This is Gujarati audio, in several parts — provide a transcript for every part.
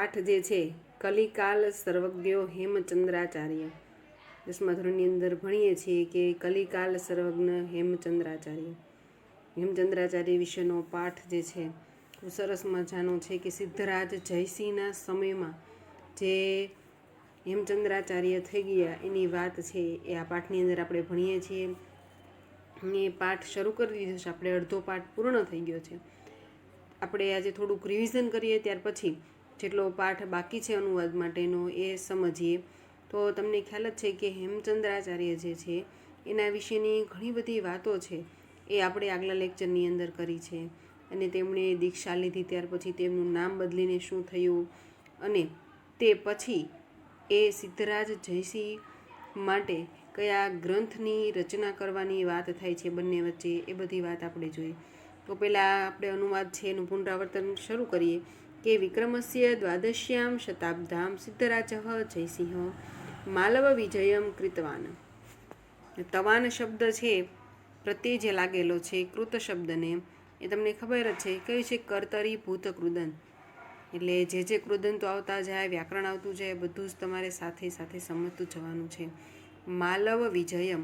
પાઠ જે છે કલિકાલ સર્વજ્ઞો હેમચંદ્રાચાર્ય, 10મા ધોરણની અંદર ભણીએ છીએ કે કલિકાલ સર્વજ્ઞ હેમચંદ્રાચાર્ય. હેમચંદ્રાચાર્ય વિશેનો પાઠ જે છે ખૂબ સરસ મજાનો છે કે સિદ્ધરાજ જયસિંહના સમયમાં જે હેમચંદ્રાચાર્ય થઈ ગયા એની વાત છે એ આ પાઠની અંદર આપણે ભણીએ છીએ. એ પાઠ શરૂ કરી દીધો છે, આપણે અડધો પાઠ પૂર્ણ થઈ ગયો છે. આપણે આજે થોડુંક રિવિઝન કરીએ, ત્યાર પછી જેટલો પાઠ બાકી છે અનુવાદ માટેનો એ સમજીએ. તો તમને ખ્યાલ જ છે કે હેમચંદ્રાચાર્ય જે છે એના વિશેની ઘણી બધી વાતો છે એ આપણે આગલા લેક્ચરની અંદર કરી છે. અને તેમણે દીક્ષા લીધી ત્યાર પછી તેમનું નામ બદલીને શું થયું, અને તે પછી એ સિદ્ધરાજ જયસિંહ માટે કયા ગ્રંથની રચના કરવાની વાત થાય છે બંને વચ્ચે, એ બધી વાત આપણે જોઈ. તો પહેલાં આપણે અનુવાદ છે એનું પુનરાવર્તન શરૂ કરીએ કે વિક્રમસ્ય દ્વાદશ્યામ શતાબ્દામ સિદ્ધરાજ જયસિંહ માલવ વિજયમ કૃતવાન. તવાન શબ્દ છે પ્રત્યે જે લાગેલો છે કૃત શબ્દને, એ તમને ખબર જ છે કયું છે, કર્તરી ભૂત કૃદન. એટલે જે કૃદંતો આવતા જાય, વ્યાકરણ આવતું જાય, બધું જ તમારે સાથે સાથે સમજતું જવાનું છે. માલવ વિજયમ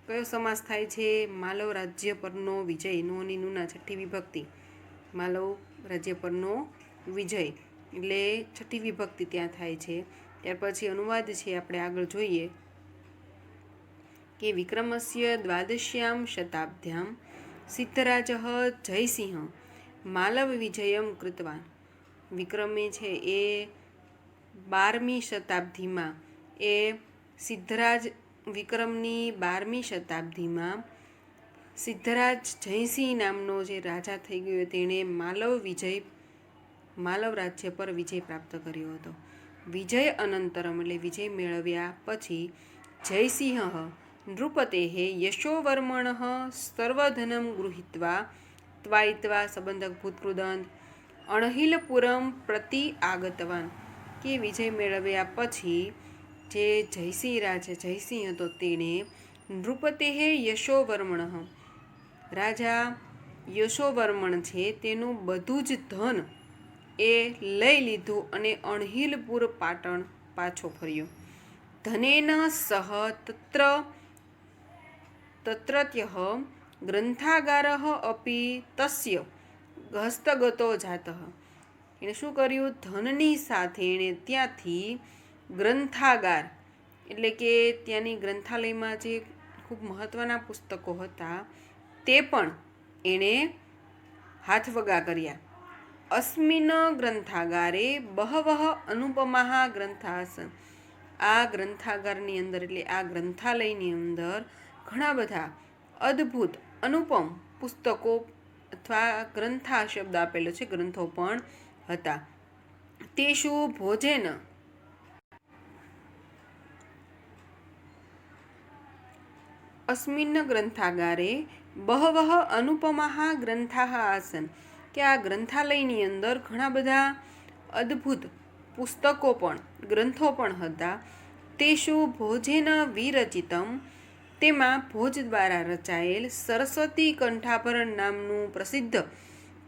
કયો સમાસ થાય છે? માલવ રાજ્ય પરનો વિજય, નોની નુના છઠ્ઠી વિભક્તિ. માલવ રાજ્ય પરનો વિજય એટલે છઠ્ઠી વિભક્તિ ત્યાં થાય છે. ત્યાર પછી અનુવાદ છે આપણે આગળ જોઈએ કે વિક્રમસ્ય દ્વાદશ્યામ શતાબ્દ્યામ સિદ્ધરાજ જયસિંહ માલવ વિજયમ કૃતવાન. વિક્રમે છે એ 12મી શતાબ્દીમાં, એ સિદ્ધરાજ વિક્રમની 12મી શતાબ્દીમાં સિદ્ધરાજ જયસિંહ નામનો જે રાજા થઈ ગયો તેણે માલવ રાજ્ય પર વિજય પ્રાપ્ત કર્યો હતો. વિજય અનંતરમ એટલે વિજય મેળવ્યા પછી જયસિંહ નૃપતે યશોવર્મણ સર્વધનમ ગૃહીત્વા ત્વાયિત્વા સંબંધક ભૂતકૃદંત અણહિલપુરમ પ્રતિ આગતવાન. કે વિજય મેળવ્યા પછી જે જયસિંહ હતો તેણે નૃપતે યશોવર્મણ, રાજા યશોવર્મણ છે તેનું બધું જ ધન એ લઈ લીધું અને અણહિલપુર પાટણ પાછો ફર્યો. ધનેન સહ તત્રત્યઃ ગ્રંથાગારઃ અપી તસ્ય હસ્તગતો જાતઃ. એણે શું કર્યું? ધનની સાથે એણે ત્યાંથી ગ્રંથાગાર એટલે કે ત્યાંની ગ્રંથાલયમાં જે ખૂબ મહત્ત્વના પુસ્તકો હતા તે પણ એણે હાથવગા કર્યા. અસ્મિન ગ્રંથાગારે બહવઃ અનુપમાઃ ગ્રંથાઃ. આ ગ્રંથાગારની અંદર એટલે આ ગ્રંથાલયની અંદર ઘણા બધા અદ્ભુત અનુપમ પુસ્તકો અથવા ગ્રંથા શબ્દ આપેલો છે, ગ્રંથો પણ હતા. તેષુ ભોજેન અસ્મિન ગ્રંથાગારે બહવઃ અનુપમાઃ ગ્રંથાઃ આસન. કે આ ગ્રંથાલયની અંદર ઘણા બધા અદ્ભુત પુસ્તકો પણ, ગ્રંથો પણ હતા. તેષુ ભોજેન વિરચિતમ. તેમાં ભોજ દ્વારા રચાયેલ સરસ્વતી કંઠાભરણ નામનું પ્રસિદ્ધ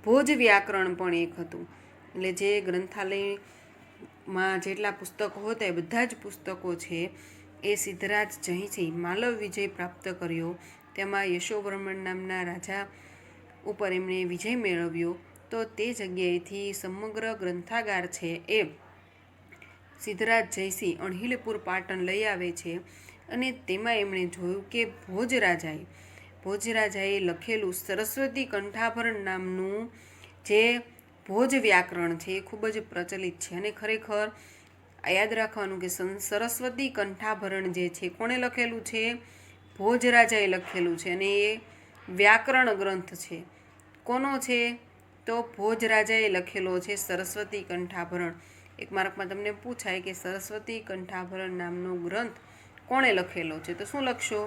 ભોજ વ્યાકરણ પણ એક હતું. એટલે જે ગ્રંથાલયમાં જેટલા પુસ્તકો હતા એ બધા જ પુસ્તકો છે એ સિદ્ધરાજ જયસિંહ માલવ વિજય પ્રાપ્ત કર્યો તેમાં યશોવર્મણ નામના રાજા ઉપર એમણે વિજય મેળવ્યો. તો તે જગ્યાએથી સમગ્ર ગ્રંથાગાર છે એ સિદ્ધરાજ જયસિંહ અણહિલપુર પાટણ લઈ આવે છે. અને તેમાં એમણે જોયું કે ભોજરાજાએ લખેલું સરસ્વતી કંઠાભરણ નામનું જે ભોજ વ્યાકરણ છે એ ખૂબ જ પ્રચલિત છે. અને ખરેખર યાદ રાખવાનું કે સરસ્વતી કંઠાભરણ જે છે કોણે લખેલું છે? ભોજરાજાએ લખેલું છે. અને એ વ્યાકરણ ગ્રંથ છે. કોનો છે? તો ભોજરાજાએ લખેલો છે સરસ્વતી કંઠાભરણ. એક માર્કમાં તમને પૂછાય કે સરસ્વતી કંઠાભરણ નામનો ગ્રંથ કોણે લખેલો છે, તો શું લખશો?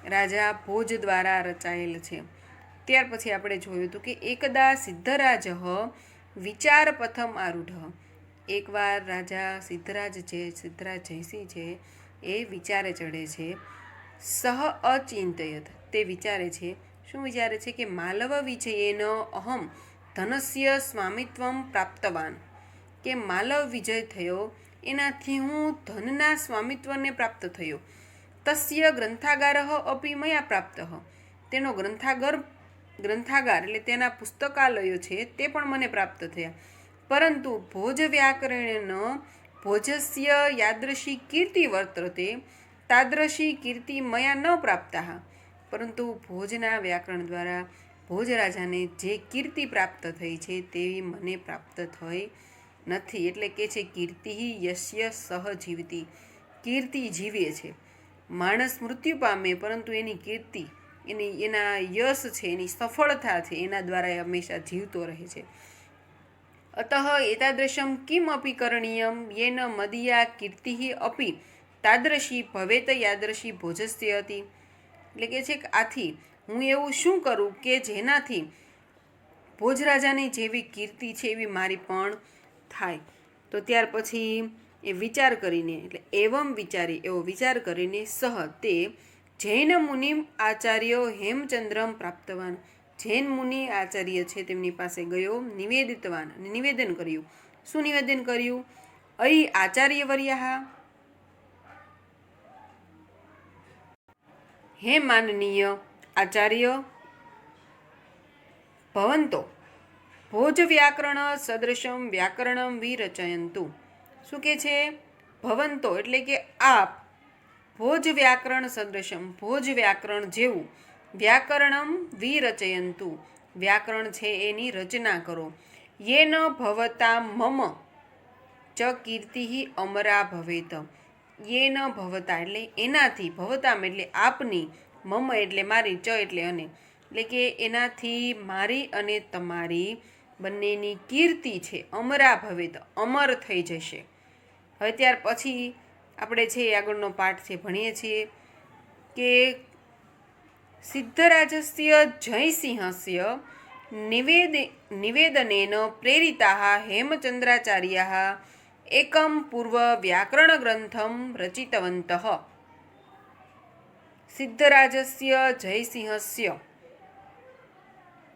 રાજા ભોજ દ્વારા રચાયેલ છે. ત્યાર પછી આપણે જોયું હતું કે એકદા સિદ્ધરાજ વિચાર પથમ આરૂઢ. એકવાર રાજા સિદ્ધરાજ જયસિંહ છે એ વિચારે ચડે છે. સહ અચિંતયત તે વિચારે છે, શું વિચારે છે? કે માલવ વિજયેન અહમ ધનસ્ય સ્વામિત્વમ પ્રાપ્તવાન, કે માલવ વિજય થયો એનાથી હું ધનના સ્વામિત્વને પ્રાપ્ત થયો. તસ્ય ગ્રંથાગારઃ અપી મયા પ્રાપ્તઃ, તેનો ગ્રંથાગાર એટલે તેના પુસ્તકાલયો છે તે પણ મને પ્રાપ્ત થયા. પરંતુ ભોજ વ્યાકરણેન ભોજસ્ય યાદૃશી કીર્તિ વર્તતે તાદૃશી કીર્તિ મયા ન પ્રાપ્તા, પરંતુ ભોજના વ્યાકરણ દ્વારા ભોજ રાજાને જે કીર્તિ પ્રાપ્ત થઈ છે તેવી મને પ્રાપ્ત થઈ નથી. એટલે કે છે કીર્તિ યશ્ય સહ જીવતી, કીર્તિ જીવે છે. માણસ મૃત્યુ પામે પરંતુ એની કીર્તિ, એના યશ છે, એની સફળતા છે, એના દ્વારા એ હંમેશા જીવતો રહે છે. અતઃ એતાદૃશમ કિમ અપી કરણીયમ યેન મદીયા કીર્તિ અપી તાદૃશી ભવેત યાદૃશી ભોજસ્ય હતી. એટલે કે છે કે આથી હું એવું શું કરું કે જેનાથી ભોજરાજાની જેવી કીર્તિ છે એવી મારી પણ થાય. તો ત્યાર પછી એ વિચાર કરીને, એટલે એવમ વિચારી, એવો વિચાર કરીને સહ તે જૈન મુનિ આચાર્ય હેમચંદ્રમ પ્રાપ્તવાન, જૈન મુનિ આચાર્ય છે તેમની પાસે ગયો, નિવેદિતવાન, અને નિવેદન કર્યું. શું નિવેદન કર્યું? અહી આચાર્યવર્યા, હે માનનીય આચાર્ય, ભવંતો ભોજ વ્યાકરણ સદૃશમ વ્યાકરણમ વિરચયંતુ. શું કે છે? ભવંતો એટલે કે આપ ભોજ વ્યાકરણ સદૃશમ, ભોજ વ્યાકરણ જેવું, વ્યાકરણમ વિરચયંતુ, વ્યાકરણ છે એની રચના કરો. યેન ભવતા મમ ચ કીર્તિ અમરા ભવેત, યેન ભવતા એટલે એનાથી, ભવતામ એટલે આપની, મમ એટલે મારી, ચ એટલે અને, એટલે કે એનાથી મારી અને તમારી બંનેની કીર્તિ છે અમરા ભવેત, અમર થઈ જશે. હવે ત્યાર પછી આપણે છે આગળનો પાઠ છે ભણીએ છીએ કે સિદ્ધરાજસ્ય જયસિંહસ્ય નિવેદનેન પ્રેરિતા હેમચંદ્રાચાર્યા એકમ પૂર્વ વ્યાકરણગ્રંથમ રચિતવन्तઃ. સિદ્ધરાજસ્ય જયસિંહસ્ય,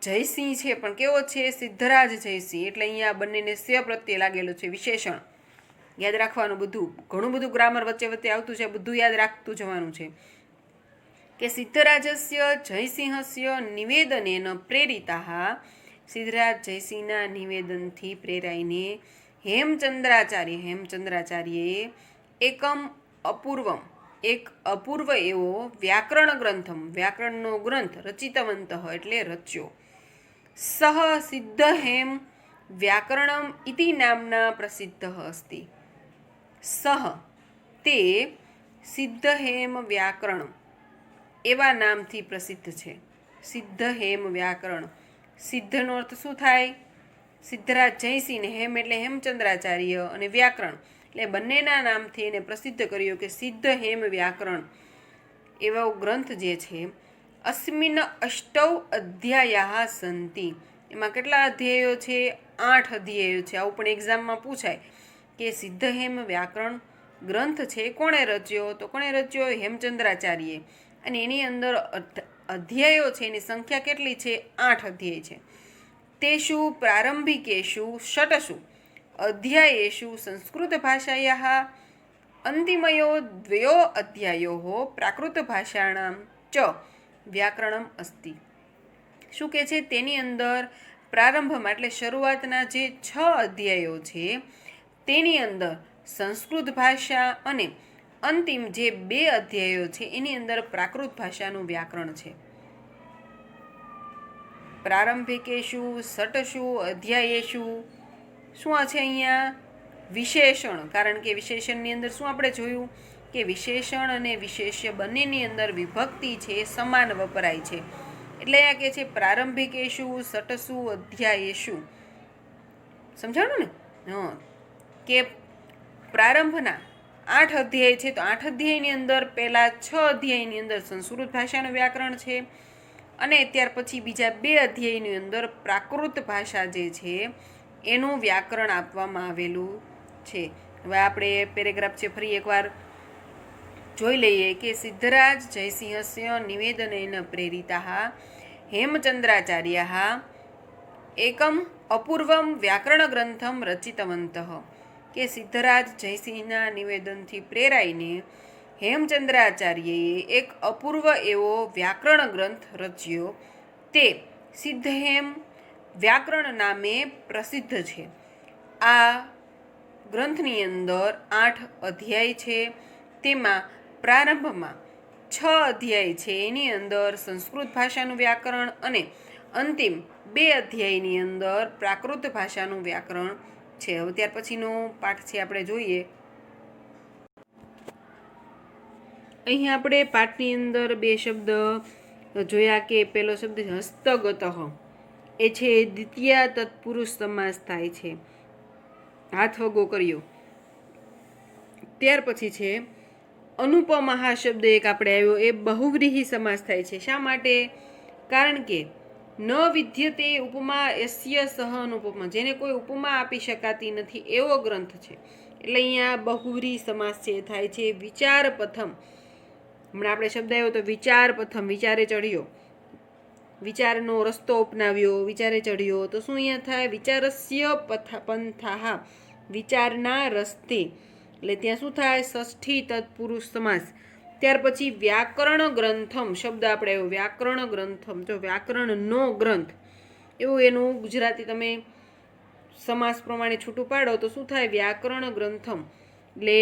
જયસિંહ છે પણ કેવો છે? સિદ્ધરાજ જયસિંહ, એટલે અહીંયા બંનેને સ્ય પ્રત્યે લાગેલો છે, વિશેષણ. યાદ રાખવાનું બધું, ઘણું બધું ગ્રામર વચ્ચે વચ્ચે આવતું છે, બધું યાદ રાખતું જવાનું છે. કે સિદ્ધરાજસ્ય જયસિંહસ્ય નિવેદનેન પ્રેરિતા, સિદ્ધરાજ જયસિંહના નિવેદનથી પ્રેરાઈને હેમચંદ્રાચાર્યએ એકમ અપૂર્વમ, એક અપૂર્વ એવો વ્યાકરણ ગ્રંથમ, વ્યાકરણનો ગ્રંથ રચિતવંત એટલે રચ્યો. સહ સિદ્ધ હેમ વ્યાકરણમ ઇતિ નામના પ્રસિદ્ધ અસ્તિ. સહ તે સિદ્ધ હેમ વ્યાકરણ એવા નામથી પ્રસિદ્ધ છે. સિદ્ધ હેમ વ્યાકરણ, સિદ્ધનો અર્થ શું થાય? સિદ્ધરાજ જયસિંહ, હેમ એટલે હેમચંદ્રાચાર્ય, અને વ્યાકરણ એટલે બંનેના નામથી એને પ્રસિદ્ધ કર્યો કે સિદ્ધ હેમ વ્યાકરણ એવો ગ્રંથ જે છે. અસ્મિન અષ્ટૌ અધ્યાયા સંતિ, એમાં કેટલા અધ્યાયો છે? 8 અધ્યાયો છે. આવું પણ એક્ઝામમાં પૂછાય કે સિદ્ધ હેમ વ્યાકરણ ગ્રંથ છે કોણે રચ્યો? તો કોણે રચ્યો? હેમચંદ્રાચાર્યએ. અને એની અંદર અધ્યાયો છે એની સંખ્યા કેટલી છે? 8 અધ્યાય છે. તેષુ પ્રારંભિકેષુ ષટસુ અધ્યાયેષુ સંસ્કૃત ભાષાયાઃ અંતિમયો દ્વયો અધ્યાયો પ્રાકૃત ભાષાણામ ચ વ્યાકરણમ અસ્તિ. શું કે છે? તેની અંદર પ્રારંભમાં એટલે શરૂઆતના જે 6 અધ્યાયો છે તેની અંદર સંસ્કૃત ભાષા, અને અંતિમ જે 2 અધ્યાયો છે એની અંદર પ્રાકૃત ભાષાનું વ્યાકરણ છે. પ્રારંભિકેષુ ષટસુ અધ્યાયેષુ, શું આ છે અહીંયા? વિશેષણ. કારણ કે વિશેષણની અંદર શું આપણે જોયું કે વિશેષણ અને વિશેષ્ય બંનેની અંદર વિભક્તિ છે સમાન વપરાય છે. એટલે આ કે છે પ્રારંભિકેષુ ષટસુ અધ્યાયેષુ. સમજાણું ને? કે પ્રારંભના 8 અધ્યાય છે, તો 8 અધ્યાયની અંદર પહેલા 6 અધ્યાયની અંદર સંસ્કૃત ભાષાનું વ્યાકરણ છે, અને ત્યાર પછી બીજા 2 અધ્યાયની અંદર પ્રાકૃત ભાષા જે છે એનું વ્યાકરણ આપવામાં આવેલું છે. હવે આપણે પેરેગ્રાફ છે ફરી એકવાર જોઈ લઈએ કે સિદ્ધરાજ જયસિંહસ્ય નિવેદનેન પ્રેરિતા હેમચંદ્રાચાર્યા એકમ અપૂર્વમ વ્યાકરણ ગ્રંથમ રચિતવંતઃ કે સિદ્ધરાજ જયસિંહના નિવેદનથી પ્રેરાઈને હેમચંદ્રાચાર્યએ એક અપૂર્વ એવો વ્યાકરણ ગ્રંથ રચ્યો. તે સિદ્ધહેમ વ્યાકરણ નામે પ્રસિદ્ધ છે. આ ગ્રંથની અંદર 8 અધ્યાય છે. તેમાં પ્રારંભમાં 6 અધ્યાય છે, એની અંદર સંસ્કૃત ભાષાનું વ્યાકરણ અને અંતિમ 2 અધ્યાયની અંદર પ્રાકૃત ભાષાનું વ્યાકરણ છે. હવે ત્યાર પછીનો પાઠ છે આપણે જોઈએ. અહીં આપણે પાઠની અંદર 2 શબ્દ જોયા કે પહેલો શબ્દ હસ્તગતઃ, એ છે દ્વિતીય તત્પુરુષ સમાસ થાય છે, હાથ વગો કર્યો. ત્યાર પછી છે અનુપમઃ શબ્દ એક આપણે આવ્યો, એ બહુવ્રીહી સમાસ થાય છે. શા માટે? કારણ કે ન વિદ્યતે ઉપમા યસ્ય સહ અનુપમા, જેને કોઈ ઉપમા આપી શકાતી નથી એવો ગ્રંથ છે. એટલે અહીંયા બહુવ્રીહી સમાસ છે થાય છે. વિચાર પ્રથમ, હમણાં આપણે શબ્દ આવ્યો તો વિચાર પ્રથમ, વિચારે ચડ્યો, વિચારનો રસ્તો અપનાવ્યો, વિચારે ચડ્યો. તો શું અહીંયા થાય? વિચારસ્ય પંથાહ, વિચારના રસ્તે. એટલે ત્યાં શું થાય? ષષ્ઠી તત્પુરુષ સમાસ. ત્યાર પછી વ્યાકરણ ગ્રંથમ શબ્દ આપણે આવ્યો, વ્યાકરણ ગ્રંથમ, જો વ્યાકરણનો ગ્રંથ એવું એનું ગુજરાતી તમે સમાસ પ્રમાણે છૂટું પાડો તો શું થાય? વ્યાકરણ ગ્રંથમ. એટલે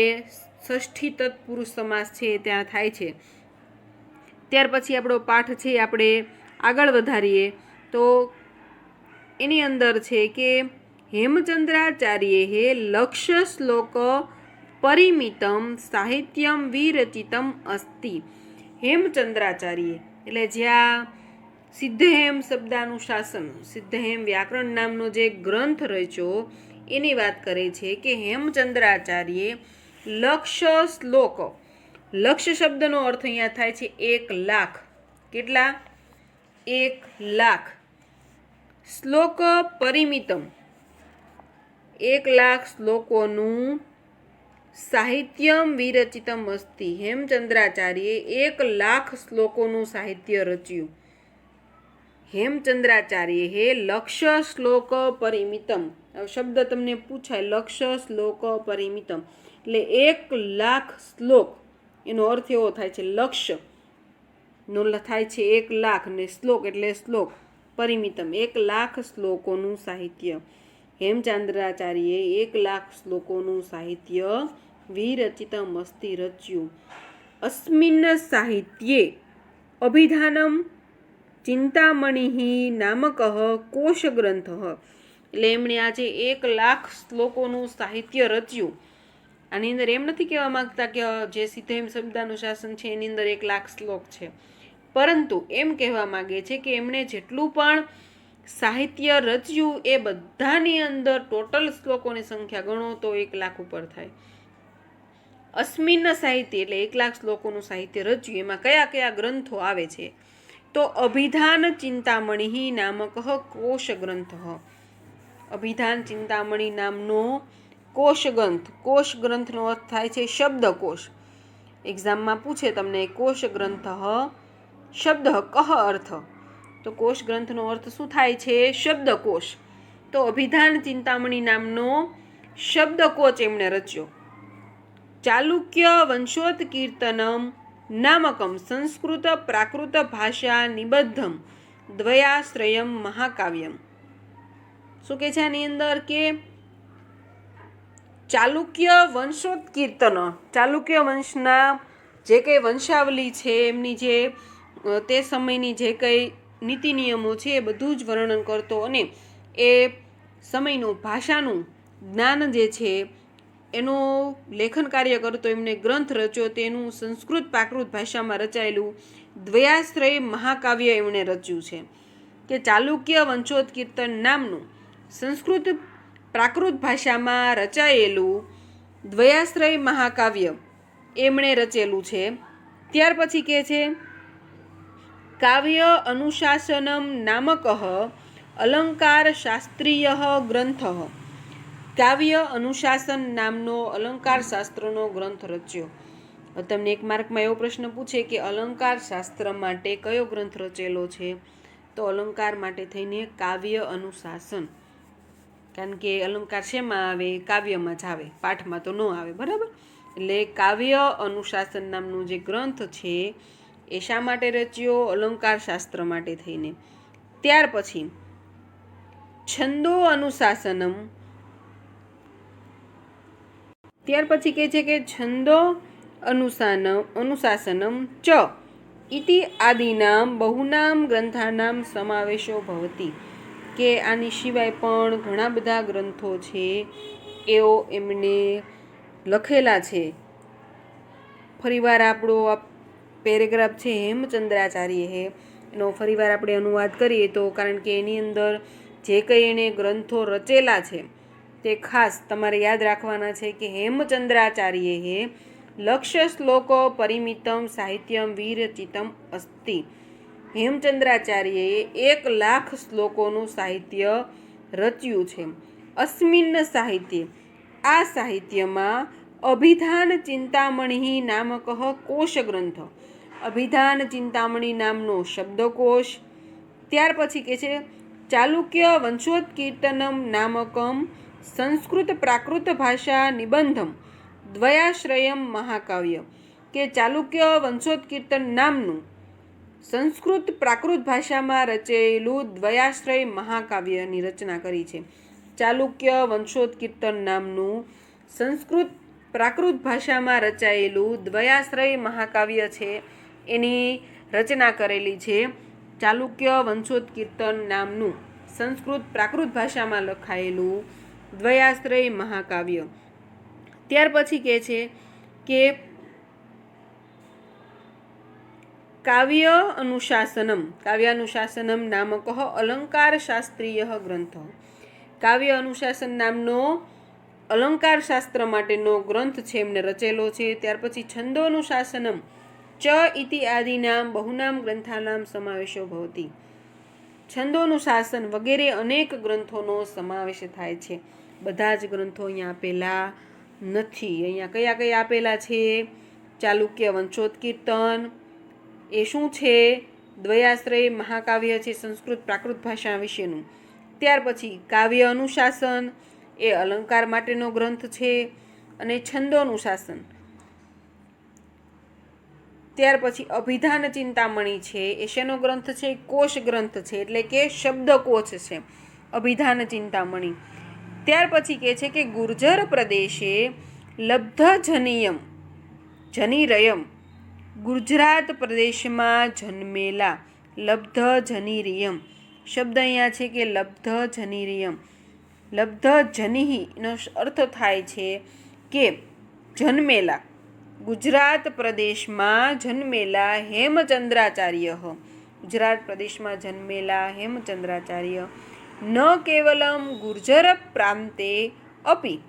ષષ્ઠી તત્પુરુષ સમાસ છે ત્યાં થાય છે. ત્યાર પછી આપણો પાઠ છે આપણે આગળ વધારીએ તો એની અંદર છે કે હેમચંદ્રાચાર્યે લક્ષ્ય શ્લોક પરિમિતમ સાહિત્યમ વિરચિતમ અસ્તિ. હેમચંદ્રાચાર્ય એટલે જ્યાં સિદ્ધહેમ શબ્દાનુશાસન, સિદ્ધહેમ વ્યાકરણ નામનો જે ગ્રંથ રચ્યો એની વાત કરે છે કે હેમચંદ્રાચાર્યે લક્ષ્ય શ્લોક, લક્ષ્ય શબ્દનો અર્થ અહીંયા થાય છે 1 લાખ. કેટલા? 1 લાખ. શ્લોક પરિમિતમ, 1 લાખ શ્લોકોનું સાહિત્યમ વિરચિતમ અસ્તિ. હેમચંદ્રાચાર્યે 1 લાખ શ્લોકોનું સાહિત્ય રચ્યું. હેમચંદ્રાચાર્યે લક્ષ્ય શ્લોક પરિમિતમ. શબ્દ તમને પૂછાય, લક્ષ્ય શ્લોક પરિમિતમ એટલે 1 લાખ શ્લોક, એનો અર્થ એવો થાય છે. લક્ષ્ય નો થાય છે 1 લાખ ને શ્લોક એટલે શ્લોક પરિમિતમ, 1 લાખ શ્લોકોનું સાહિત્ય. હેમચંદ્રાચાર્યે 1 લાખ શ્લોકોનું સાહિત્ય વિરચિતમ અસ્તિ રચ્યું. અસ્મિન સાહિત્યે અભિધાનમ ચિંતામણિ નામક કોશગ્રંથ. એટલે એમણે આજે 1 લાખ શ્લોકોનું સાહિત્ય રચ્યું. આની અંદર એમ નથી કહેવા માંગતા કે જે સિદ્ધહેમ શબ્દાનુશાસન છે એની અંદર 1 લાખ શ્લોક છે, પરંતુ એમ કહેવા માંગે છે કે એમણે જેટલું પણ સાહિત્ય રચ્યું એ બધાની અંદર ટોટલ શ્લોકોની સંખ્યા ગણો તો 1 લાખ ઉપર થાય. અસ્મિન સાહિત્ય એટલે 1 લાખ શ્લોકોનું સાહિત્ય રચ્યું. એમાં કયા કયા ગ્રંથો આવે છે? તો અભિધાન ચિંતામણિ નામક કોશ ગ્રંથ. અભિધાન ચિંતામણિ નામનો કોશ ગ્રંથ. કોશ ગ્રંથનો અર્થ થાય છે શબ્દકોશ. એક્ઝામમાં પૂછે તમને કોશ ગ્રંથ શબ્દ કહ અર્થ, તો કોશ ગ્રંથનો અર્થ શું થાય છે? શબ્દકોશ. તો અભિધાન ચિંતામણિ નામનો શબ્દકોશ એમણે રચ્યો. ચાલુક્ય વંશોત્કીર્તનમ નામકમ સંસ્કૃત પ્રાકૃત ભાષા નિબદ્ધમ દ્વયાશ્રયમ મહાકાવ્યમ. શું કે છે આની અંદર કે ચાલુક્ય વંશોત્કીર્તન, ચાલુક્ય વંશના જે કંઈ વંશાવલી છે એમની જે તે સમયની જે કંઈ નીતિ નિયમો છે એ બધું જ વર્ણન કરતો અને એ સમયનું ભાષાનું જ્ઞાન જે છે એનું લેખન કાર્ય કરતો એમને ગ્રંથ રચ્યો. તેનું સંસ્કૃત પ્રાકૃત ભાષામાં રચાયેલું દ્વયાશ્રય મહાકાવ્ય એમણે રચ્યું છે. કે ચાલુક્ય વંશોત્કીર્તન નામનું સંસ્કૃત પ્રાકૃત ભાષામાં રચાયેલું દ્વયાશ્રય મહાકાવ્ય એમણે રચેલું છે. ત્યાર પછી કહે છે કાવ્ય અનુશાસનમ નામક અલંકાર શાસ્ત્રીય ગ્રંથ. કાવ્ય અનુશાસન નામનો અલંકાર શાસ્ત્રનો ગ્રંથ રચ્યો. તમને એક માર્કમાં એવો પ્રશ્ન પૂછે કે અલંકાર શાસ્ત્ર માટે કયો ગ્રંથ રચેલો છે? તો અલંકાર માટે થઈને કાવ્ય અનુશાસન, કારણ કે અલંકાર શેમાં આવે? કાવ્યમાં જ આવે, પાઠમાં તો ન આવે, બરાબર. એટલે કાવ્ય અનુશાસન નામનું જે ગ્રંથ છે એ શા માટે રચ્યો? અલંકાર શાસ્ત્ર માટે થઈને. ત્યાર પછી છંદો અનુશાસનમ, ત્યાર પછી કહે છે કે છંદો અનુશાસનમ ચ ઇતિ આદિનામ બહુનામ ગ્રંથાનામ સમાવેશો ભવતી, કે આની સિવાય પણ ઘણા બધા ગ્રંથો છે એઓ એમણે લખેલા છે. ફરીવાર આપણો આ પેરેગ્રાફ છે હેમચંદ્રાચાર્યએ, એનો ફરીવાર આપણે અનુવાદ કરીએ તો, કારણ કે એની અંદર જે કંઈ એણે ગ્રંથો રચેલા છે તે ખાસ તમારે યાદ રાખવાના છે કે હેમચંદ્રાચાર્યએ લક્ષ્ય શ્લોકો પરિમિતમ સાહિત્યમ વિરચિતમ અસ્તિ. હેમચંદ્રાચાર્યએ 1,00,000 શ્લોકોનું સાહિત્ય રચ્યું છે. અસ્મિન સાહિત્ય, આ સાહિત્યમાં અભિધાન ચિંતામણી નામક કોશ ગ્રંથ, અભિધાન ચિંતામણી નામનો શબ્દકોશ. ત્યાર પછી કે છે ચાલુક્ય વંશોત્કીર્તનમ નામકમ સંસ્કૃત પ્રાકૃત ભાષા નિબંધમ દ્વયાશ્રયમ મહાકાવ્ય, કે ચાલુક્ય વંશોત્કીર્તન નામનું સંસ્કૃત પ્રાકૃત ભાષામાં રચેલું દ્વયાશ્રય મહાકાવ્યની રચના કરી છે. ચાલુક્ય વંશોત્કીર્તન નામનું સંસ્કૃત પ્રાકૃત ભાષામાં રચાયેલું દ્વયાશ્રય મહાકાવ્ય છે, એની રચના કરેલી છે. ચાલુક્ય વંશોત્કીર્તન નામનું સંસ્કૃત પ્રાકૃત ભાષામાં લખાયેલું દ્વયાશ્રય મહાકાવ્ય. ત્યાર પછી કહે છે કે કાવ્ય અનુશાસનમ નામક અલંકાર શાસ્ત્રીય ગ્રંથ, કાવ્ય અનુશાસન નામનો અલંકાર શાસ્ત્ર માટેનો ગ્રંથ છે, એમને રચેલો છે. ત્યાર પછી છંદોનુશાસનમ ચ ઇતિ આદિનામ બહુનામ ગ્રંથાનામ સમાવેશો ભવતી, છંદોનુશાસન વગેરે અનેક ગ્રંથોનો સમાવેશ થાય છે. બધા જ ગ્રંથો અહીંયા આપેલા નથી. અહીંયા કયા કયા આપેલા છે? ચાલુક્ય વંશોત્કીર્તન એ શું છે? દ્વયાશ્રય મહાકાવ્ય છે, સંસ્કૃત પ્રાકૃત ભાષા વિશેનું. ત્યાર પછી કાવ્ય અનુશાસન એ અલંકાર માટેનો ગ્રંથ છે, અને છંદોનુશાસન. ત્યાર પછી અભિધાન ચિંતામણી છે, એ શેનો ગ્રંથ છે? કોશ ગ્રંથ છે, એટલે કે શબ્દકોશ છે અભિધાન ચિંતામણી. ત્યાર પછી કહે છે કે ગુર્જર પ્રદેશે જનીરયમ, ગુજરાત પ્રદેશમાં જન્મેલા, લબ્ધજનીરિયમ શબ્દ અહીંયા છે કે લબ્ધજનીરિયમ, લબ્ધજનિહિ નો અર્થ થાય છે કે જન્મેલા, ગુજરાત પ્રદેશમાં જન્મેલા હેમચંદ્રાચાર્ય, ગુજરાત પ્રદેશમાં જન્મેલા હેમચંદ્રાચાર્ય ન કેવલમ ગુર્જર પ્રાંતે અપી,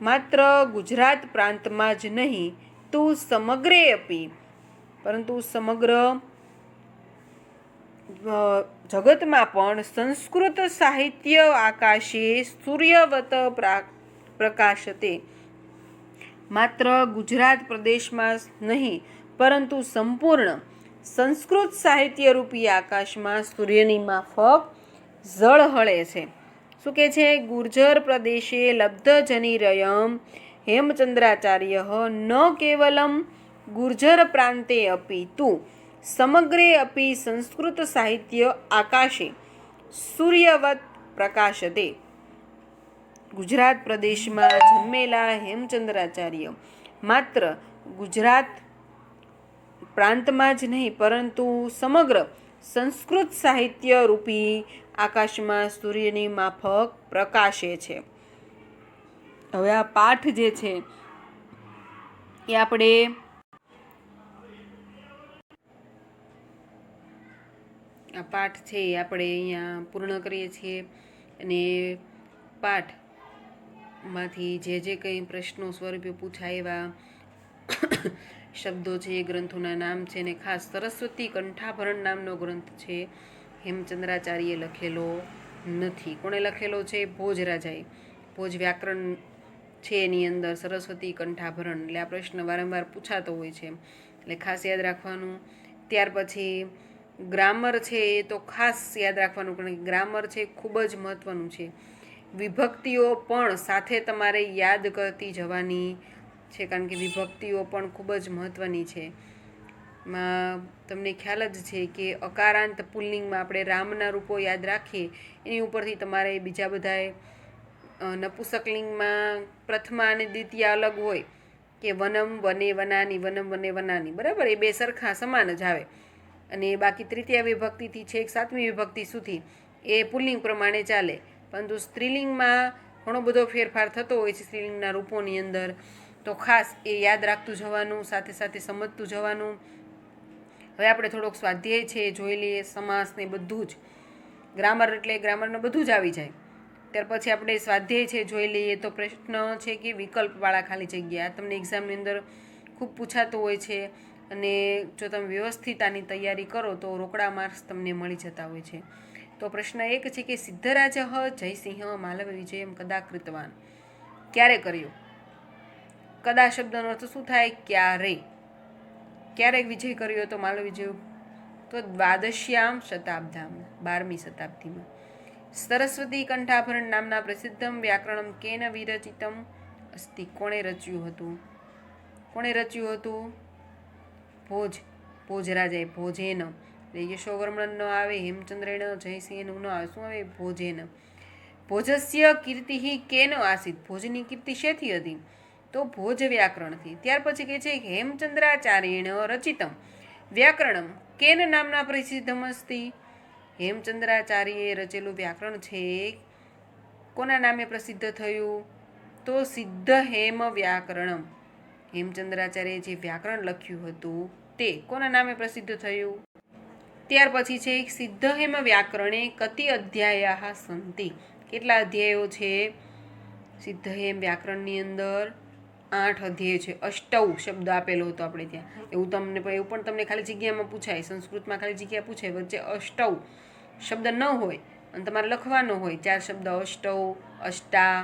માત્ર ગુજરાત પ્રાંતમાં જ નહીં, તો સમગ્રે અપી, પરંતુ સમગ્ર જગતમાં પણ સંસ્કૃત સાહિત્ય આકાશે સૂર્યવત પ્રકાશતે, માત્ર ગુજરાત પ્રદેશમાં નહીં પરંતુ સંપૂર્ણ સંસ્કૃત સાહિત્ય રૂપી આકાશમાં સૂર્યની માફક ઝળહળે છે. શું કહે છે? ગુર્જર પ્રદેશે લબ્ધજનીરયમ હેમચંદ્રાચાર્ય ન કેવલમ ગુર્જર પ્રાંતે અપી તુ સમગ્રે અપી સંસ્કૃત સાહિત્ય આકાશે સૂર્યવત પ્રકાશતે, ગુજરાત પ્રદેશમાં જન્મેલા હેમચંદ્રાચાર્ય માત્ર ગુજરાત પ્રાંતમાં જ નહીં પરંતુ સમગ્ર સંસ્કૃત સાહિત્ય રૂપી આકાશમાં સૂર્યની માફક પ્રકાશે છે. હવે આ પાઠ જે છે એ આપણે અહીંયા પૂર્ણ કરીએ છીએ. અને પાઠમાંથી જે કંઈ પ્રશ્નો સ્વરૂપે પૂછાય એવા શબ્દો છે, ગ્રંથોના નામ છે, અને ખાસ સરસ્વતી કંઠાભરણ નામનો ગ્રંથ છે, હેમચંદ્રાચાર્યે લખેલો નથી. કોણે લખેલો છે? ભોજરાજાએ. ભોજ વ્યાકરણ છે એની અંદર સરસ્વતી કંઠાભરણ, એટલે આ પ્રશ્ન વારંવાર પૂછાતો હોય છે, એટલે ખાસ યાદ રાખવાનું. ત્યાર પછી ગ્રામર છે એ તો ખાસ યાદ રાખવાનું, કારણ કે ગ્રામર છે ખૂબ જ મહત્ત્વનું છે. વિભક્તિઓ પણ સાથે તમારે યાદ કરતી જવાની છે, કારણ કે વિભક્તિઓ પણ ખૂબ જ મહત્ત્વની છે. તમને ખ્યાલ જ છે કે અકારાંત પુલ્લિંગમાં આપણે રામના રૂપો યાદ રાખીએ એની ઉપરથી તમારે બીજા બધાએ નપુંસકલિંગમાં પ્રથમા અને દ્વિતીય અલગ હોય કે વનમ વને વનાની, વનમ વને વનાની, બરાબર, એ બે સરખા સમાન જ આવે. અને બાકી તૃતીય વિભક્તિથી છેક સાતમી વિભક્તિ સુધી એ પુલ્લિંગ પ્રમાણે ચાલે. પરંતુ સ્ત્રીલિંગમાં ઘણો બધો ફેરફાર થતો હોય છે સ્ત્રીલિંગના રૂપોની અંદર, તો ખાસ એ યાદ રાખતું જવાનું, સાથે સાથે સમજતું જવાનું. હવે આપણે થોડોક સ્વાધ્યાય છે જોઈ લઈએ, સમાસ ને બધું જ. ગ્રામર એટલે ગ્રામરનું બધું જ આવી જાય. ત્યાર પછી આપણે સ્વાધ્યાય છે જોઈ લઈએ. તો પ્રશ્ન છે કે વિકલ્પવાળા ખાલી જગ્યા તમને એક્ઝામની અંદર ખૂબ પૂછાતું હોય છે, અને જો તમે વ્યવસ્થિત આની તૈયારી કરો તો રોકડા માર્ક્સ તમને મળી જતા હોય છે. તો પ્રશ્ન એક છે કે સિદ્ધરાજ જયસિંહ માલવ વિજયમ કદા કૃતવાન, ક્યારે કર્યો? કદા શબ્દનો અર્થ શું થાય? ક્યારે. ક્યારે વિજય કર્યો તો માલવ વિજય? તો દ્વાદશ્યામ શતાબ્દામ, 12મી શતાબ્દીમાં. સરસ્વતી કંઠાભરણ નામના પ્રસિદ્ધમ વ્યાકરણમ કેન વિરચિતમ અસ્તિ, કોણે રચ્યું હતું? કોણે રચ્યું હતું? ભોજરાજાએ, ભોજેન. યશોવર્મણ ન આવે, હેમચંદ્રેણ, જયસિંહ ન આવે, શું આવે? ભોજેન. ભોજસ્ય કીર્તિ કેન આસિત, ભોજની કીર્તિ શેથી હતી? તો ભોજ વ્યાકરણથી. ત્યાર પછી કહે છે હેમચંદ્રાચાર્યેણ રચિતમ વ્યાકરણમ કેન નામના પ્રસિદ્ધમ અસ્તિ. હેમચંદ્રાચાર્યએ રચેલું વ્યાકરણ છે કોના નામે પ્રસિદ્ધ થયું? તો સિદ્ધ હેમ વ્યાકરણમ. હેમચંદ્રાચાર્યએ જે વ્યાકરણ લખ્યું હતું તે કોના નામે પ્રસિદ્ધ થયું? ત્યાર પછી છે સિદ્ધ હેમ વ્યાકરણે કતિ અધ્યાયા સંતિ, કેટલા અધ્યાયો છે સિદ્ધ હેમ વ્યાકરણની અંદર? 8 અધ્યાય છે. અષ્ટૌ શબ્દ આપેલો હતો આપણે ત્યાં, એવું પણ તમને ખાલી જગ્યામાં પૂછાય, સંસ્કૃતમાં ખાલી જગ્યા પૂછાય, વચ્ચે અષ્ટૌ શબ્દ ન હોય અને તમારે લખવાનો હોય 4 શબ્દ, અષ્ટૌ, અષ્ટા,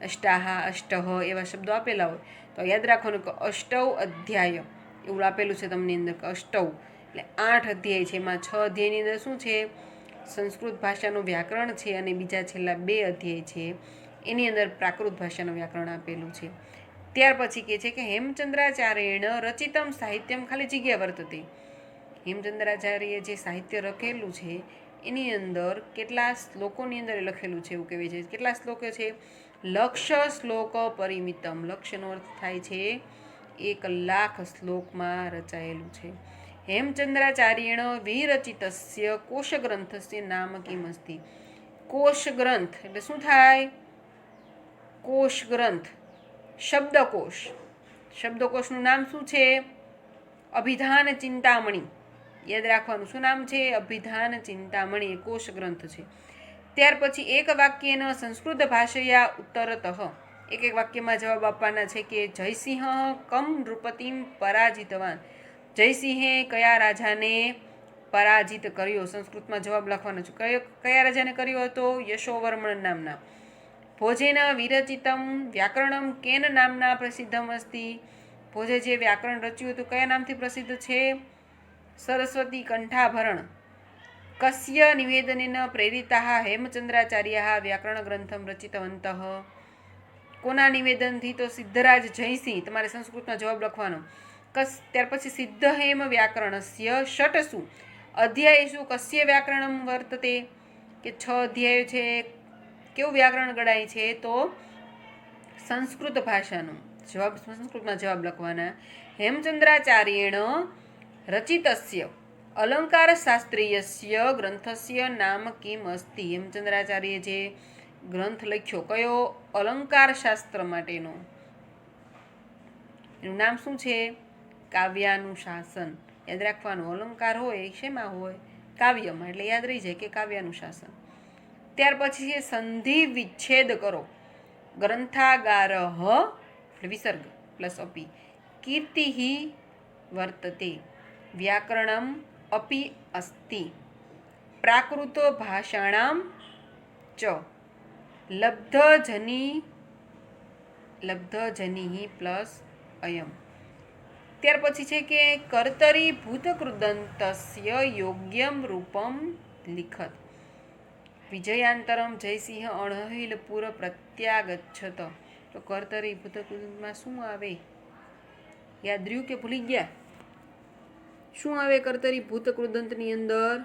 અષ્ટાહા, અષ્ટહ એવા શબ્દો આપેલા હોય તો યાદ રાખવાનું કે અષ્ટૌ અધ્યાય એવું આપેલું છે તમને અંદર કે અષ્ટૌ, એટલે 8 અધ્યાય છે. એમાં 6 અધ્યાયની અંદર શું છે? સંસ્કૃત ભાષાનું વ્યાકરણ છે, અને બીજા છેલ્લા 2 અધ્યાય છે એની અંદર પ્રાકૃત ભાષાનું વ્યાકરણ આપેલું છે. ત્યાર પછી કહે છે કે હેમચંદ્રાચાર્યેણ રચિતમ સાહિત્યમ ખાલી જગ્યા વર્તતે. હેમચંદ્રાચાર્યએ જે સાહિત્ય લખેલું છે એની અંદર કેટલા શ્લોકોની અંદર લખેલું છે એવું કહેવાય છે. કેટલા શ્લોકો છે? લક્ષ શ્લોક પરિમિતમ. લક્ષ્યનો અર્થ થાય છે 1,00,000 શ્લોકમાં રચાયેલું છે. હેમચંદ્રાચાર્યેણ વિરચિતસ્ય કોશગ્રંથસ્ય નામ કિમ અસ્તિ. કોશગ્રંથ એટલે શું થાય? કોશગ્રંથ, શબ્દકોશ. શબ્દકોશનું નામ શું છે? અભિધાન ચિંતામણી. યાદ રાખવાનું, શું નામ છે? અભિધાન ચિંતામણી, કોશ ગ્રંથ છે. ત્યાર પછી એક વાક્યનો સંસ્કૃત ભાષાયા ઉત્તરતઃ, એક વાક્યમાં જવાબ આપવાના છે કે જયસિંહ કમ નૃપતિમ પરાજિતવાન, જયસિંહે કયા રાજાને પરાજિત કર્યો? સંસ્કૃતમાં જવાબ લખવાનો છે. કયા રાજાને કર્યો હતો? યશોવર્મણ નામના. ભોજેન વિરચિતમ વ્યાકરણમ કેન નામના પ્રસિદ્ધમ અસ્તિ. ભોજે જે વ્યાકરણ રચ્યું હતું કયા નામથી પ્રસિદ્ધ છે? સરસ્વતી કંઠાભરણ. કસ્ય નિવેદનેન પ્રેરિતા હેમચંદ્રાચાર્ય વ્યાકરણ ગ્રંથમ રચિતવંતઃ. કોના નિવેદનથી? તો સિદ્ધરાજ જયસિંહ. તમારે સંસ્કૃતમાં જવાબ લખવાનો. ત્યાર પછી સિદ્ધ હેમ વ્યાકરણસ્ય ષટસુ અધ્યાયસુ કસ્ય વ્યાકરણમ વર્તતે, કે 6 અધ્યાયો છે. કેવું વ્યાકરણ ગણાય છે? તો સંસ્કૃત ભાષાનું. જવાબ સંસ્કૃતમાં જવાબ લખવાના. હેમચંદ્રાચાર્યેણ રચિતસ્ય અલંકાર શાસ્ત્રીયસ્ય ગ્રંથસ્ય નામ કિમ અસ્તિ. હેમચંદ્રાચાર્યએ જે ગ્રંથ લખ્યો કયો? અલંકાર શાસ્ત્ર માટેનો, એનું નામ શું છે? કાવ્યાનુશાસન. યાદ રાખવાનું, અલંકાર હોય શેમાં હોય? કાવ્યમાં, એટલે યાદ રહી જાય કે કાવ્યાનુશાસન. ત્યાર પછી છે સંધિ વિચ્છેદ કરો. ગ્રંથાગાર વિસર્ગ પ્લસ અપી કીર્તિ વર્તતે વ્યાકરણમ અપી અસ્તિ પ્રાકૃત ભાષાણામ ચ લબ્ધજની પ્લસ અયમ. ત્યાર પછી છે કે કર્તરી ભૂતકૃદંતસ્ય યોગ્યમ રૂપમ લિખત વિજયાંતરમ જયસિંહ અણહિલપુર પ્રત્યાગચ્છત. તો કર્તરી ભૂતકૃદંતમાં શું આવે? યાદ રહ્યું કે ભૂલી ગયા? શું આવે કર્તરી ભૂતકૃદંતની અંદર?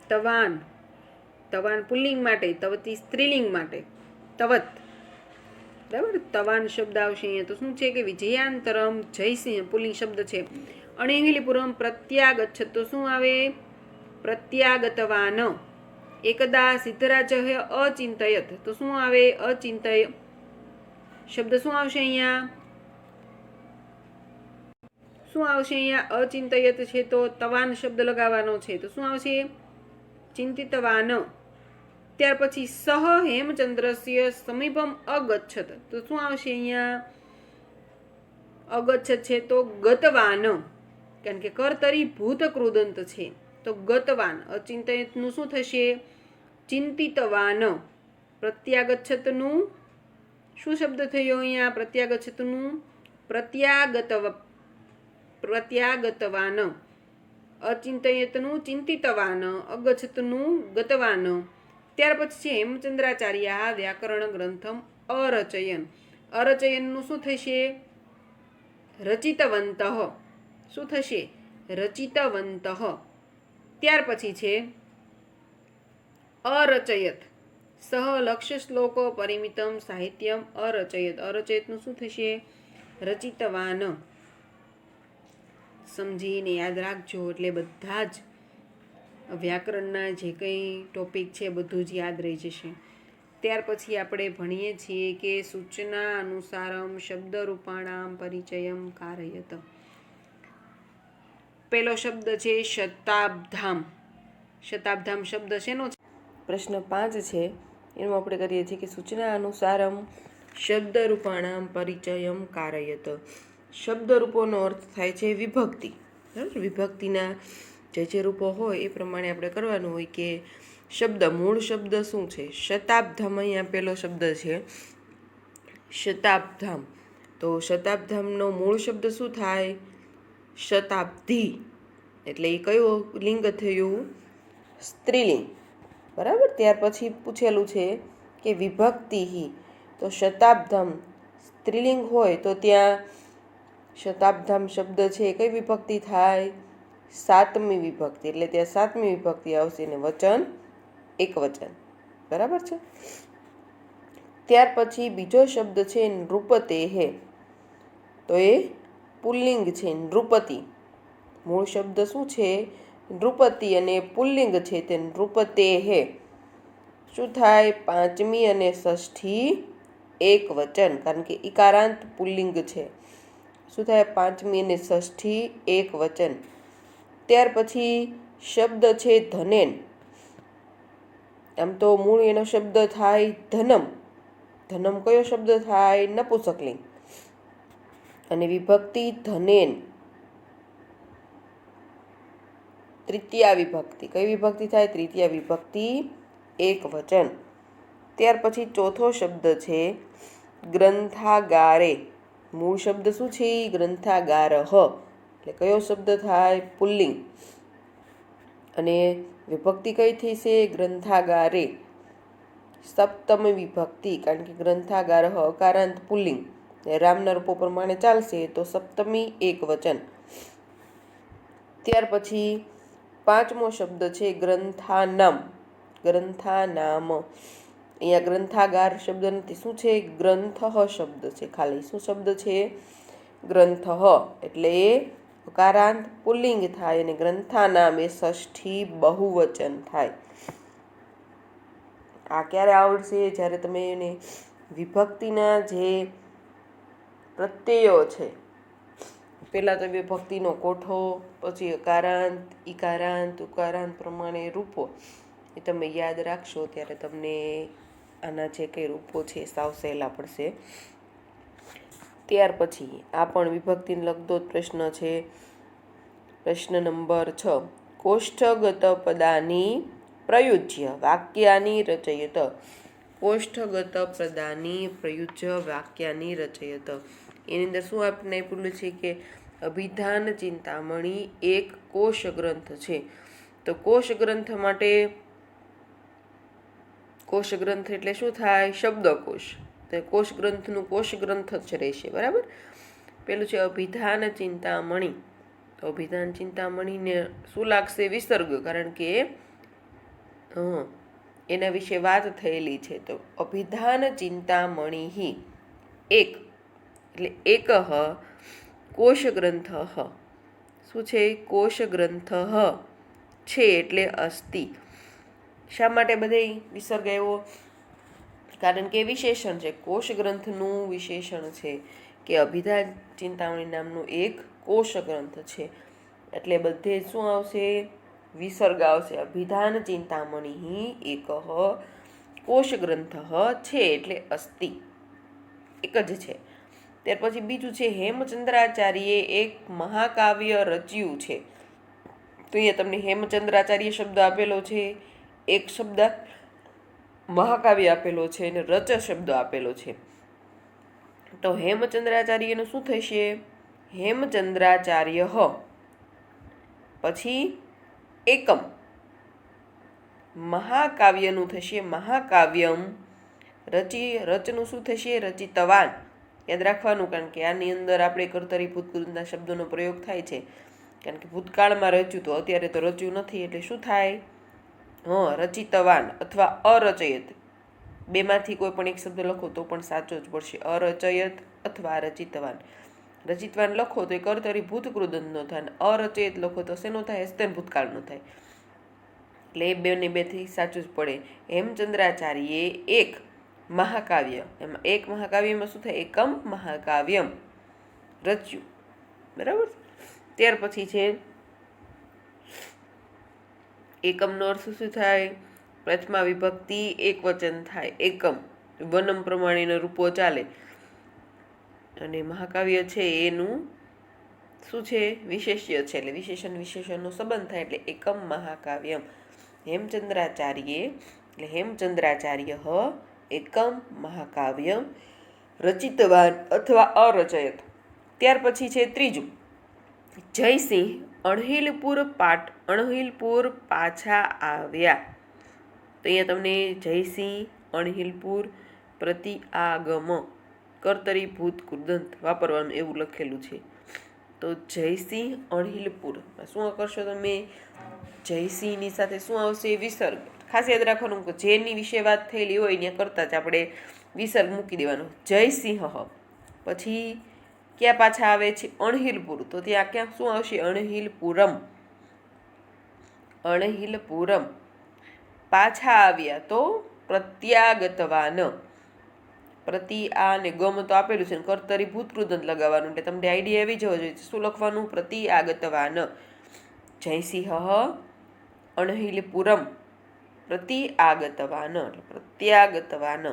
તવાન. તવાન પુલ્લિંગ માટે, તવતી સ્ત્રીલિંગ માટે, તવત. બરાબર, તવાન શબ્દ આવશે અહીંયા. તો શું છે કે વિજયાંતરમ જયસિંહ પુલ્લિંગ શબ્દ છે. અણહિલપુરમ પ્રત્યાગચ્છત. તો શું આવે? પ્રત્યાગતવાન. એકદા સિદ્ધરાજ અચિંતયત. તો શું આવે? અચિંતય શબ્દ શું આવશે અહીંયા? શું આવશે અહીંયા? અચિંતયત છે તો તવાન શબ્દ લગાવવાનો છે. તો શું આવશે? ચિંતિતવાન. ત્યાર પછી સહ હેમચંદ્રસ્ય સમીપમ અગચ્છત. તો શું આવશે અહીંયા? અગચ્છત છે તો ગતવાન. કારણ કે કર્તરી ભૂતકૃદંત છે તો ગતવાન. અચિંતયતનું શું થશે? ચિંતિતવાન. પ્રત્યાગચ્છતનું શું શબ્દ થયો અહીંયા? પ્રત્યાગચ્છતનું પ્રત્યાગતવાન. અચિંતયતનું ચિંતિતવાન. અગચ્છતનું ગતવાન. ત્યાર પછી છે હેમચંદ્રાચાર્ય વ્યાકરણ ગ્રંથમ અરચયન. અરચયનનું શું થશે? રચિતવંત. શું થશે? રચિતવંત. ત્યાર પછી છે અરચયત. સહ લક્ષ્ય શ્લોકો પરિમિતમ સાહિત્યમ અરચયત. અરચયતનું શું થશે? રચિતવાન. સમજીને યાદ રાખજો, એટલે બધા જ વ્યાકરણના જે કંઈ ટોપિક છે બધું જ યાદ રહી જશે. ત્યાર પછી આપણે ભણીએ છીએ કે સૂચના અનુસારમ શબ્દરૂપાણામ પરિચયમ કારયત. પેલો શબ્દ છે શતાબ્ધામ. શતાબ્ધામ શબ્દ શેનો છે? પ્રશ્ન 5 છે એમાં આપણે કરીએ છીએ કે સૂચના અનુસારમ શબ્દરૂપાણામ પરિચયમ કારયત. શબ્દરૂપોનો અર્થ થાય છે વિભક્તિ. બરાબર, વિભક્તિના જે રૂપો હોય એ પ્રમાણે આપણે કરવાનું હોય કે શબ્દ, મૂળ શબ્દ શું છે? શતાબ્ધામ. અહીંયા પહેલો શબ્દ છે શતાબ્ધામ. તો શતાબ્ધામનો મૂળ શબ્દ શું થાય? શતાબ્દી. એટલે એ કયું લિંગ થયું? સ્ત્રીલિંગ. બરાબર. ત્યાર પછી પૂછેલું છે કે વિભક્તિ. તો શતાબ્ધામ સ્ત્રીલિંગ હોય તો ત્યાં શતાબ્ધામ શબ્દ છે કઈ વિભક્તિ થાય? સાતમી વિભક્તિ. એટલે ત્યાં સાતમી વિભક્તિ આવશે ને વચન એકવચન. બરાબર છે. ત્યાર પછી બીજો શબ્દ છે નૃપતેહે. તો એ પુલ્લિંગ છે, નૃપતિ. મૂળ શબ્દ શું છે? નૃપતિ. અને પુલ્લિંગ છે તે નૃપતેહે. શું થાય? પાંચમી અને ષષ્ઠી એક વચન. કારણ કે ઇકારાંત પુલ્લિંગ છે. શું થાય? પાંચમી અને ષષ્ઠી એક વચન. ત્યાર પછી શબ્દ છે ધનેન. આમ તો મૂળ એનો શબ્દ થાય ધનમ. ધનમ કયો શબ્દ થાય? નપુંસકલિંગ. અને વિભક્તિ ધનેન. તૃતીયા વિભક્તિ. કઈ વિભક્તિ થાય? તૃતીયા વિભક્તિ એક વચન. ત્યાર પછી ચોથો શબ્દ છે ગ્રંથાગારે. મૂળ શબ્દ શું છે? ગ્રંથાગારઃ. એટલે કયો શબ્દ થાય? પુલ્લિંગ. અને વિભક્તિ કઈ થઈ છે? ગ્રંથાગારે. સપ્તમી વિભક્તિ. કારણ કે ગ્રંથાગારઃ અકારાંત પુલ્લિંગ. રામના રૂપો પ્રમાણે ચાલશે તો સપ્તમી એક વચન. ત્યાર પછી પાંચમો શબ્દ છે ગ્રંથાનામ. ગ્રંથાનામ. અહીંયા ગ્રંથાગાર શબ્દ નથી. શું છે? ગ્રંથ શબ્દ છે ખાલી. શું શબ્દ છે? ગ્રંથ. એટલે એ અકારાંત પુલ્લિંગ થાય અને ગ્રંથાનામ એ ષષ્ઠી બહુવચન થાય. આ ક્યારે આવડશે? જ્યારે તમે એને વિભક્તિના જે પ્રત્યયો છે, પહેલાં તો વિભક્તિનો કોઠો, પછી અકારાંત, ઇકારાંત, ઉકારાંત પ્રમાણે રૂપો એ તમે યાદ રાખશો ત્યારે તમને આના જે કંઈ રૂપો છે સાવ સહેલા પડશે. ત્યાર પછી આ પણ વિભક્તિને લગતો જ પ્રશ્ન છે. પ્રશ્ન નંબર 6. કોષ્ઠગત પદાની પ્રયુજ્ય વાક્યાની રચયત. કોષ્ઠગત પદાની પ્રયુજ્ય વાક્યાની રચયત. એની અંદર શું આપણને આપેલું છે કે અભિધાન ચિંતામણી એક કોશ ગ્રંથ છે. તો કોશ ગ્રંથ માટે કોશ ગ્રંથ એટલે શું થાય? શબ્દકોશ. તો કોશ ગ્રંથનું કોશ ગ્રંથ જ રહેશે. બરાબર. પેલું છે અભિધાન ચિંતામણી. તો અભિધાન ચિંતામણીને શું લાગશે? વિસર્ગ, કારણ કે એના વિશે વાત થયેલી છે. તો અભિધાન ચિંતામણી એક એટલે એક કોશ ગ્રંથ શું છે? કોશ ગ્રંથ છે એટલે અસ્તિ. શા માટે બધે વિસર્ગ આવ્યો? કારણ કે વિશેષણ છે. કોશ ગ્રંથનું વિશેષણ છે કે અભિધાન ચિંતામણી નામનું એક કોશ ગ્રંથ છે, એટલે બધે શું આવશે? વિસર્ગ આવશે. અભિધાન ચિંતામણી એક કોશ ગ્રંથ છે એટલે અસ્તિ, એક જ છે. ત્યાર પછી બીજું છે હેમચંદ્રાચાર્યે એક મહાકાવ્ય રચ્યું છે. તો અહીંયા તમને હેમચંદ્રાચાર્ય શબ્દ આપેલો છે, એક શબ્દ મહાકાવ્ય આપેલો છે અને રચ શબ્દ આપેલો છે. તો હેમચંદ્રાચાર્યનું શું થશે? હેમચંદ્રાચાર્ય પછી એકમ મહાકાવ્યનું થશે મહાકાવ્યમ. રચનું શું થશે? રચિતવાન. યાદ રાખવાનું, કારણ કે આની અંદર આપણે કર્તરી ભૂતકૃતના શબ્દોનો પ્રયોગ થાય છે. કારણ કે ભૂતકાળમાં રચ્યું, તો અત્યારે તો રચ્યું નથી, એટલે શું થાય? રચિતવાન અથવા અરચયત, બેમાંથી કોઈ પણ એક શબ્દ લખો તો પણ સાચો જ પડશે. અરચયત અથવા રચિતવાન. રચિતવાન લખો તો એ કર્તરી ભૂતકૃદંતનો થાય, અરચયત લખો તો શેનો થાય? હસ્તન ભૂતકાળનો થાય. એટલે એ બેને બેથી સાચું જ પડે. હેમચંદ્રાચાર્યે એક મહાકાવ્ય, એમાં એક મહાકાવ્યમાં શું થાય? એકમ મહાકાવ્યમ રચ્યું. બરાબર. ત્યાર પછી છે એકમનો અર્થ શું થાય? પ્રથમા વિભક્તિ એક વચન થાય. એકમ વનમ પ્રમાણેના રૂપો ચાલે. અને મહાકાવ્ય છે એનું શું છે? વિશેષ્ય છે, એટલે વિશેષણ વિશેષણનો સંબંધ થાય, એટલે એકમ મહાકાવ્યમ. હેમચંદ્રાચાર્યે એટલે હેમચંદ્રાચાર્ય એકમ મહાકાવ્યમ રચિતવાન અથવા અરચયત. ત્યાર પછી છે ત્રીજું જયસિંહ અણહિલપુર પાછા આવ્યા. તો અહીંયા તમને જયસિંહ અણહિલપુર પ્રતિ આગમ કર્તરી ભૂત કૃદંત વાપરવાનું એવું લખેલું છે. તો જયસિંહ અણહિલપુર શું કરશો તમે? જયસિંહની સાથે શું આવશે? વિસર્ગ. ખાસ યાદ રાખવાનું કે જેની વિશે વાત થયેલી હોય ત્યાં કરતા જ આપણે વિસર્ગ મૂકી દેવાનો. જયસિંહ પછી ક્યાં પાછા આવે છે? અણહિલપુર. તો ત્યાં ક્યાં શું આવશે? અણહિલપુરમ. અણહિલપુરમ. પાછા આવ્યા તો પ્રત્યાગતવાન. પ્રતિ આ ને ગમ તો આપેલું છે, કર્તરી ભૂતકૃદંત લગાવવાનું, એટલે તમને આઈડિયા આવી જવો જોઈએ. શું લખવાનું? પ્રતિ આગતવાન. જયસિંહ અણહિલપુરમ પ્રતિ આગતવાન, પ્રત્યાગતવાન.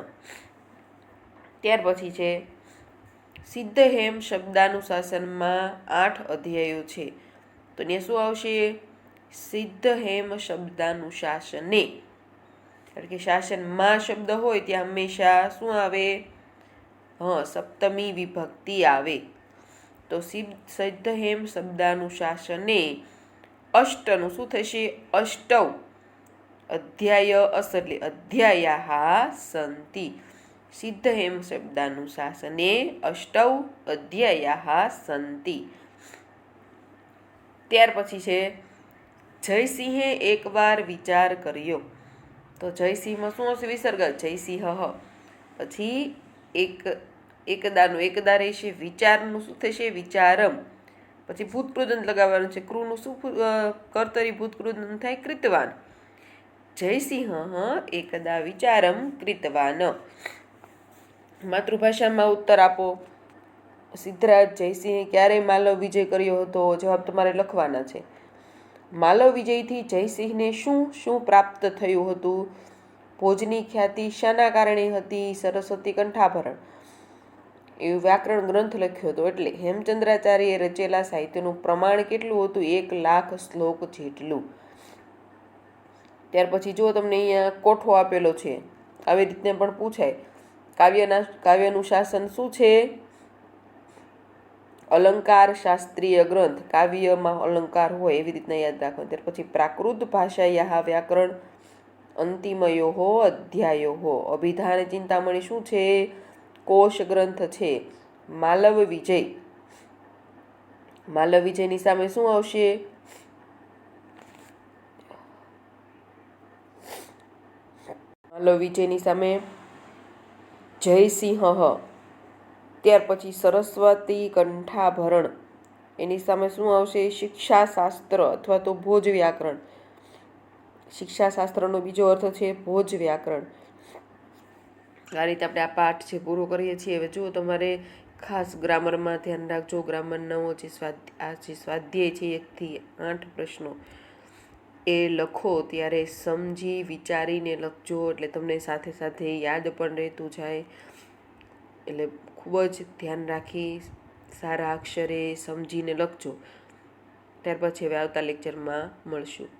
ત્યાર પછી છે સિદ્ધહેમ શબ્દાનુશાસનમાં 8 અધ્યાયો છે. તો ત્યાં શું આવશે? સિદ્ધહેમ શબ્દાનુશાસને. કારણ કે શાસનમાં શબ્દ હોય ત્યાં હંમેશા શું આવે? સપ્તમી વિભક્તિ આવે. તો સિદ્ધહેમ શબ્દાનુશાસને અષ્ટનું શું થશે? અષ્ટવ અધ્યાય એટલે અધ્યાયા સંતિ. સિદ્ધહેમ શબ્દાનુશાસને અષ્ટવ અધ્યાયા સંતિ. ત્યાર પછી છે જયસિંહે એકવાર વિચાર કર્યો. તો જયસિંહમાં શું હશે? વિસર્ગ. જયસિંહ પછી એકદાનું એકદા રહેશે. વિચારનું શું થશે? વિચારમ. પછી ભૂતકૃદંત લગાવવાનું છે. ક્રુનું શું કર્તરી ભૂતકૃદંત થાય? કૃતવાન. જયસિંહ એકદા વિચારમ કૃતવાન. માતૃભાષામાં ઉત્તર આપો. સિદ્ધરાજ જયસિંહે ક્યારે માલવ વિજય કર્યો હતો? જવાબ તમારે લખવાના છે. માલવ વિજયથી જયસિંહને શું શું પ્રાપ્ત થયું હતું? ભોજની ખ્યાતિ શાના કારણે હતી? સરસ્વતી કંઠાભરણ એવું વ્યાકરણ ગ્રંથ લખ્યો હતો. એટલે હેમચંદ્રાચાર્યએ રચેલા સાહિત્યનું પ્રમાણ કેટલું હતું? 1,00,000 શ્લોક જેટલું. ત્યાર પછી જો તમને અહીંયા કોઠો આપેલો છે, આવી રીતને પણ પૂછાય. કાવ્યનું શાસન શું છે? અલંકાર શાસ્ત્રીય ગ્રંથ, કાવ્યમાં અલંકાર હોય એવી રીતના યાદ રાખો. ત્યાર પછી પ્રાકૃત ભાષાયા વ્યાકરણ અંતિમયો અધ્યાયો. અભિધાન ચિંતામણી શું છે? કોશ ગ્રંથ છે. માલવ વિજય, માલવ વિજયની સામે શું આવશે? માલવ વિજયની સામે જયસિંહ. ત્યાર પછી સરસ્વતી કંઠાભરણ, એની સામે શું આવશે? શિક્ષાશાસ્ત્ર અથવા તો ભોજ વ્યાકરણ. શિક્ષાશાસ્ત્રનો બીજો અર્થ છે ભોજ વ્યાકરણ. આ રીતે આપણે આ પાઠ છે પૂરો કરીએ છીએ. હવે જો તમારે ખાસ ગ્રામરમાં ધ્યાન રાખજો, ગ્રામરનો જે સ્વાધ્યાય છે 1 થી 8 પ્રશ્નો એ લખો ત્યારે સમજી વિચારીને લખજો, એટલે તમને સાથે સાથે યાદ પણ રહેતું જાય. એટલે ખૂબ જ ધ્યાન રાખી સારા અક્ષરે સમજીને લખજો. ત્યાર પછી હવે આવતા લેક્ચરમાં મળશું.